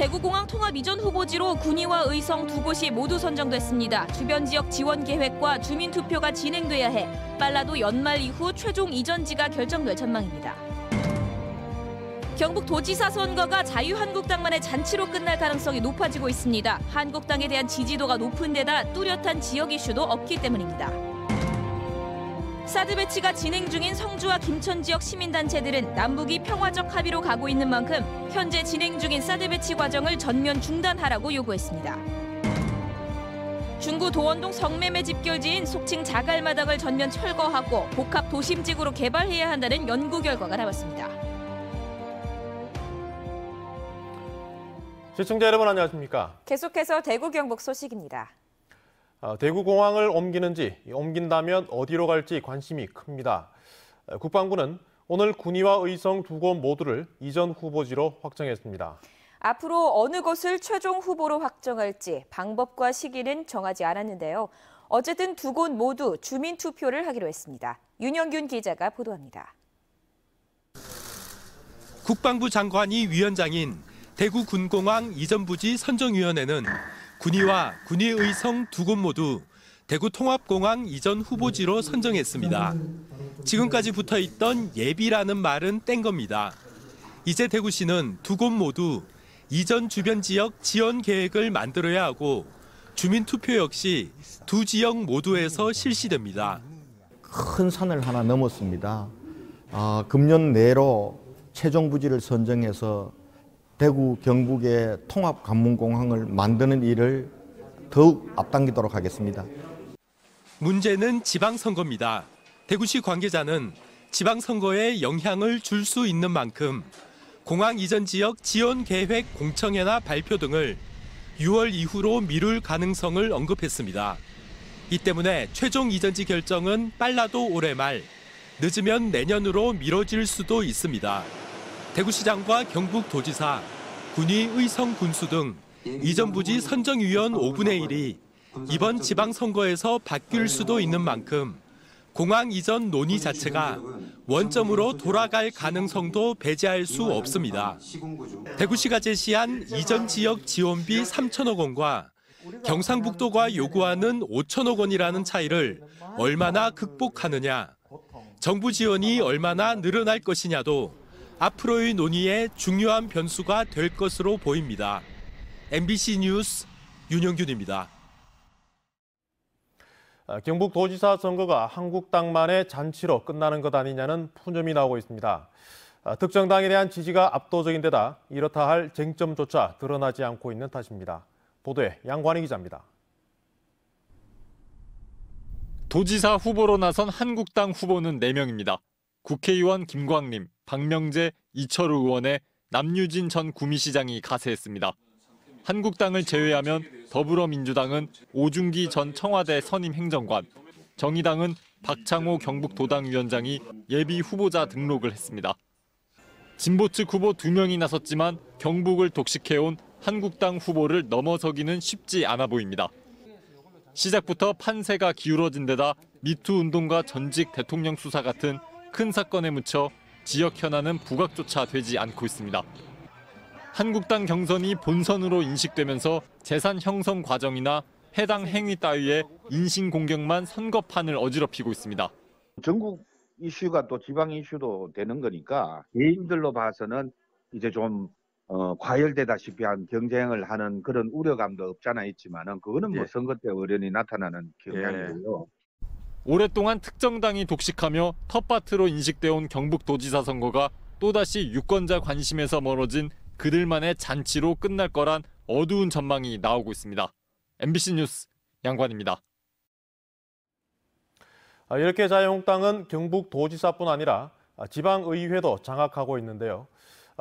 대구공항 통합 이전 후보지로 군위와 의성 두 곳이 모두 선정됐습니다. 주변 지역 지원 계획과 주민 투표가 진행돼야 해 빨라도 연말 이후 최종 이전지가 결정될 전망입니다. 경북 도지사 선거가 자유한국당만의 잔치로 끝날 가능성이 높아지고 있습니다. 한국당에 대한 지지도가 높은 데다 뚜렷한 지역 이슈도 없기 때문입니다. 사드 배치가 진행 중인 성주와 김천 지역 시민단체들은 남북이 평화적 합의로 가고 있는 만큼 현재 진행 중인 사드 배치 과정을 전면 중단하라고 요구했습니다. 중구 도원동 성매매 집결지인 속칭 자갈마당을 전면 철거하고 복합 도심지구로 개발해야 한다는 연구 결과가 나왔습니다. 시청자 여러분 안녕하십니까? 계속해서 대구 경북 소식입니다. 대구공항을 옮기는지, 옮긴다면 어디로 갈지 관심이 큽니다. 국방부는 오늘 군위와 의성 두 곳 모두를 이전 후보지로 확정했습니다. 앞으로 어느 곳을 최종 후보로 확정할지 방법과 시기는 정하지 않았는데요. 어쨌든 두 곳 모두 주민 투표를 하기로 했습니다. 윤영균 기자가 보도합니다. 국방부 장관이 위원장인 대구 군공항 이전부지 선정위원회는 군위와 군위 의성 두 곳 모두 대구 통합공항 이전 후보지로 선정했습니다. 지금까지 붙어있던 예비라는 말은 뗀 겁니다. 이제 대구시는 두 곳 모두 이전 주변 지역 지원 계획을 만들어야 하고 주민 투표 역시 두 지역 모두에서 실시됩니다. 큰 산을 하나 넘었습니다. 금년 내로 최종 부지를 선정해서 대구 경북의 통합관문공항을 만드는 일을 더욱 앞당기도록 하겠습니다. 문제는 지방선거입니다. 대구시 관계자는 지방선거에 영향을 줄 수 있는 만큼 공항 이전 지역 지원 계획 공청회나 발표 등을 6월 이후로 미룰 가능성을 언급했습니다. 이 때문에 최종 이전지 결정은 빨라도 올해 말, 늦으면 내년으로 미뤄질 수도 있습니다. 대구시장과 경북도지사, 군위 의성 군수 등 이전 부지 선정위원 5분의 1이 이번 지방선거에서 바뀔 수도 있는 만큼 공항 이전 논의 자체가 원점으로 돌아갈 가능성도 배제할 수 없습니다. 대구시가 제시한 이전 지역 지원비 3천억 원과 경상북도가 요구하는 5천억 원이라는 차이를 얼마나 극복하느냐, 정부 지원이 얼마나 늘어날 것이냐도 앞으로의 논의에 중요한 변수가 될 것으로 보입니다. MBC 뉴스 윤영균입니다. 경북도지사 선거가 한국당만의 잔치로 끝나는 것 아니냐는 푸념이 나오고 있습니다. 특정 당에 대한 지지가 압도적인 데다 이렇다 할 쟁점조차 드러나지 않고 있는 탓입니다. 보도에 양관희 기자입니다. 도지사 후보로 나선 한국당 후보는 4명입니다. 국회의원 김광림, 박명재, 이철우 의원의 남유진 전 구미시장이 가세했습니다. 한국당을 제외하면 더불어민주당은 오중기 전 청와대 선임 행정관, 정의당은 박창호 경북도당위원장이 예비 후보자 등록을 했습니다. 진보 측 후보 2명이 나섰지만 경북을 독식해온 한국당 후보를 넘어서기는 쉽지 않아 보입니다. 시작부터 판세가 기울어진 데다 미투 운동과 전직 대통령 수사 같은 큰 사건에 묻혀 지역 현안은 부각조차 되지 않고 있습니다. 한국당 경선이 본선으로 인식되면서 재산 형성 과정이나 해당 행위 따위의 인신공격만 선거판을 어지럽히고 있습니다. 전국 이슈가 또 지방 이슈도 되는 거니까 개인들로 봐서는 이제 좀 과열되다시피 한 경쟁을 하는 그런 우려감도 없잖아 있지만은 그거는 뭐 선거 때 어련히 나타나는 경향이고요. 오랫동안 특정 당이 독식하며 텃밭으로 인식되어온 경북도지사 선거가 또다시 유권자 관심에서 멀어진 그들만의 잔치로 끝날 거란 어두운 전망이 나오고 있습니다. MBC 뉴스 양관입니다. 이렇게 자유한국당은 경북도지사뿐 아니라 지방의회도 장악하고 있는데요.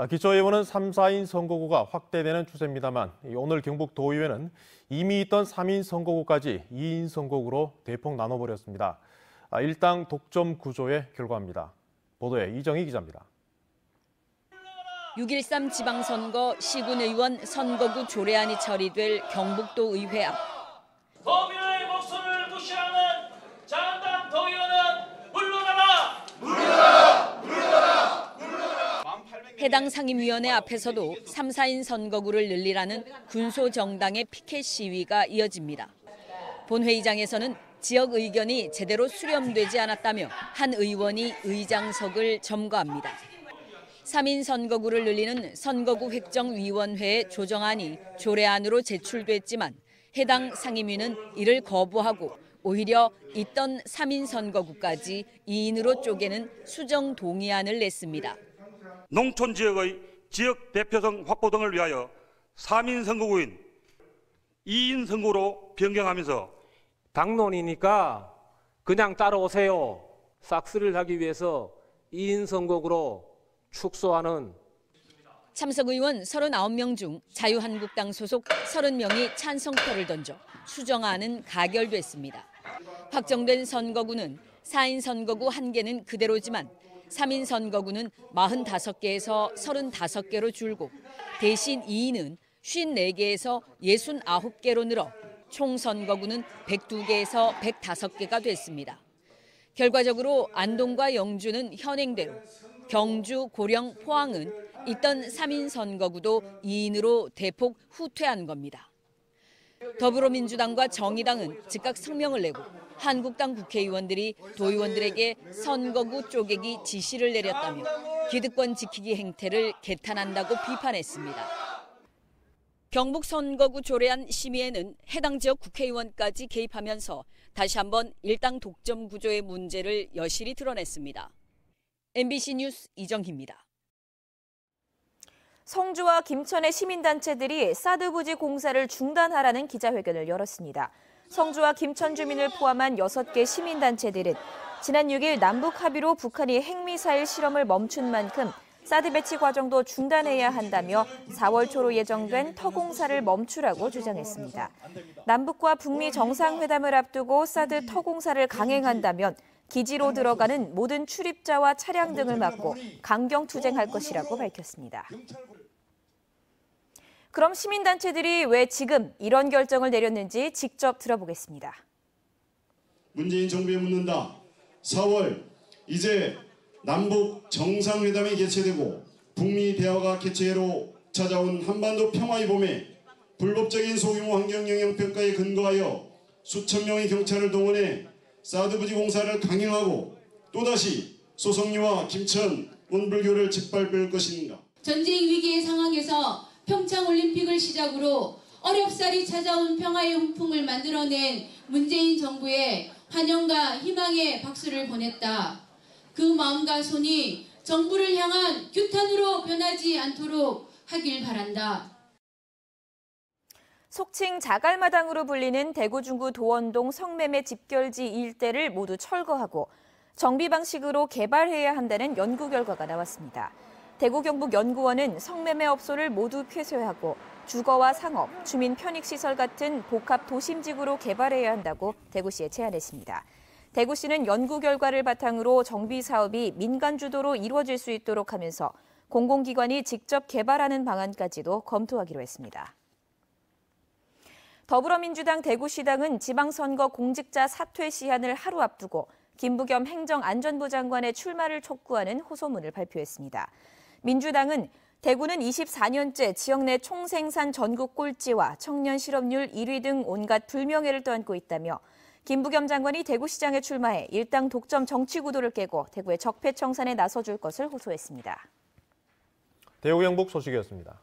기초의원은 3, 4인 선거구가 확대되는 추세입니다만 오늘 경북도의회는 이미 있던 3인 선거구까지 2인 선거구로 대폭 나눠버렸습니다. 일당 독점 구조의 결과입니다. 보도에 이정희 기자입니다. 6.13 지방선거 시군의원 선거구 조례안이 처리될 경북도 의회 앞. 도민의 목소리를 무시하는 자한당 도의원은 물러나라! 물러나라! 물러나라! 물러나라! 해당 상임위원회 앞에서도 3, 4인 선거구를 늘리라는 군소정당의 피켓 시위가 이어집니다. 본회의장에서는 지역 의견이 제대로 수렴되지 않았다며 한 의원이 의장석을 점거합니다. 3인 선거구를 늘리는 선거구 획정위원회의 조정안이 조례안으로 제출됐지만 해당 상임위는 이를 거부하고 오히려 있던 3인 선거구까지 2인으로 쪼개는 수정 동의안을 냈습니다. 농촌 지역의 지역 대표성 확보 등을 위하여 3인 선거구인 2인 선거구로 변경하면서 당론이니까 그냥 따라오세요. 싹쓸이를 하기 위해서 2인 선거구로 축소하는. 참석 의원 39명 중 자유한국당 소속 30명이 찬성표를 던져 수정안은 가결됐습니다. 확정된 선거구는 4인 선거구 1개는 그대로지만 3인 선거구는 45개에서 35개로 줄고 대신 2인은 54개에서 69개로 늘어 총 선거구는 102개에서 105개가 됐습니다. 결과적으로 안동과 영주는 현행대로, 경주, 고령, 포항은 있던 3인 선거구도 2인으로 대폭 후퇴한 겁니다. 더불어민주당과 정의당은 즉각 성명을 내고 한국당 국회의원들이 도의원들에게 선거구 쪼개기 지시를 내렸다며 기득권 지키기 행태를 개탄한다고 비판했습니다. 경북 선거구 조례안 심의에는 해당 지역 국회의원까지 개입하면서 다시 한번 일당 독점 구조의 문제를 여실히 드러냈습니다. MBC 뉴스 이정희입니다. 성주와 김천의 시민단체들이 사드 부지 공사를 중단하라는 기자회견을 열었습니다. 성주와 김천 주민을 포함한 6개 시민단체들은 지난 6일 남북 합의로 북한이 핵미사일 실험을 멈춘 만큼 사드 배치 과정도 중단해야 한다며 4월 초로 예정된 터공사를 멈추라고 주장했습니다. 남북과 북미 정상회담을 앞두고 사드 터공사를 강행한다면 기지로 들어가는 모든 출입자와 차량 등을 막고 강경 투쟁할 것이라고 밝혔습니다. 그럼 시민단체들이 왜 지금 이런 결정을 내렸는지 직접 들어보겠습니다. 문재인 정부에 묻는다. 4월 이제 남북 정상회담이 개최되고 북미 대화가 개최로 찾아온 한반도 평화의 봄에 불법적인 소규모 환경영향평가에 근거하여 수천 명의 경찰을 동원해 사드 부지 공사를 강행하고 또다시 소송리와 김천, 원불교를 짓밟을 것인가. 전쟁 위기의 상황에서 평창올림픽을 시작으로 어렵사리 찾아온 평화의 훈풍을 만들어낸 문재인 정부에 환영과 희망의 박수를 보냈다. 그 마음과 손이 정부를 향한 규탄으로 변하지 않도록 하길 바란다. 속칭 자갈마당으로 불리는 대구 중구 도원동 성매매 집결지 일대를 모두 철거하고 정비 방식으로 개발해야 한다는 연구 결과가 나왔습니다. 대구경북연구원은 성매매 업소를 모두 폐쇄하고 주거와 상업, 주민 편익시설 같은 복합 도심지구로 개발해야 한다고 대구시에 제안했습니다. 대구시는 연구 결과를 바탕으로 정비 사업이 민간 주도로 이루어질 수 있도록 하면서 공공기관이 직접 개발하는 방안까지도 검토하기로 했습니다. 더불어민주당 대구시당은 지방선거 공직자 사퇴 시한을 하루 앞두고 김부겸 행정안전부 장관의 출마를 촉구하는 호소문을 발표했습니다. 민주당은 대구는 24년째 지역 내 총생산 전국 꼴찌와 청년 실업률 1위 등 온갖 불명예를 떠안고 있다며 김부겸 장관이 대구시장에 출마해 일당 독점 정치 구도를 깨고 대구의 적폐청산에 나서줄 것을 호소했습니다. 대구 경북 소식이었습니다.